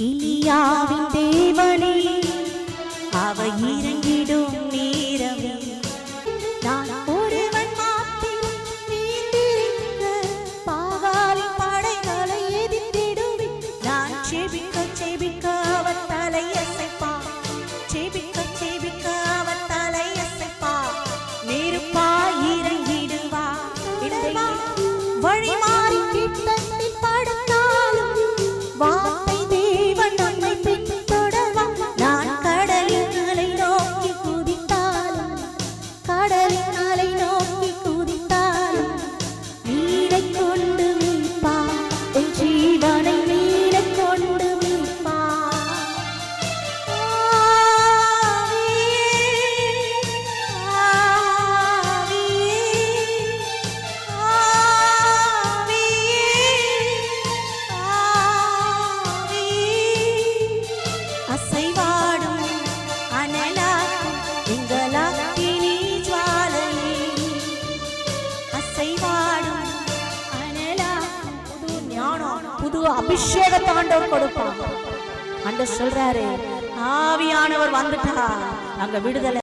இலியாவின் தேவனே அவ இறங்கிடும் நேரமே நான் ஒருவன் மாத்திரம் நீந்திருக்க பாகாலின் படைகளை எதிர்த்திடுவேன் நான் செபிக்க செபிக்க அவன் தலையசைப்பா செபிக்க செபிக்க அவன் தலையசைப்பா நெருப்பா இறங்கிடுவா வழி மாறி கிட்டத்தில் படுத்தாலும் வார்த்தை தேவன் நம்மை பின்தொடர்வா நான் கடலின் அலை நோக்கி குதித்தாலும் கடலின் அலை நோக்கி குதித்தாலும் நீரை கொண்டு மீட்பா என் ஜீவனை நீரை கொண்டு மீட்பா அசைவாடும் அனலாக்கும் எங்களாக்கினி ஜுவாலையே அசைவாடும் அனலாக்கும் புது ஞானம் புது அபிஷேகத்தை ஆண்டவர் கொடுப்பான் ஆண்டவர் சொல்றாரு ஆவியானவர் வந்துட்டா அங்க விடுதலை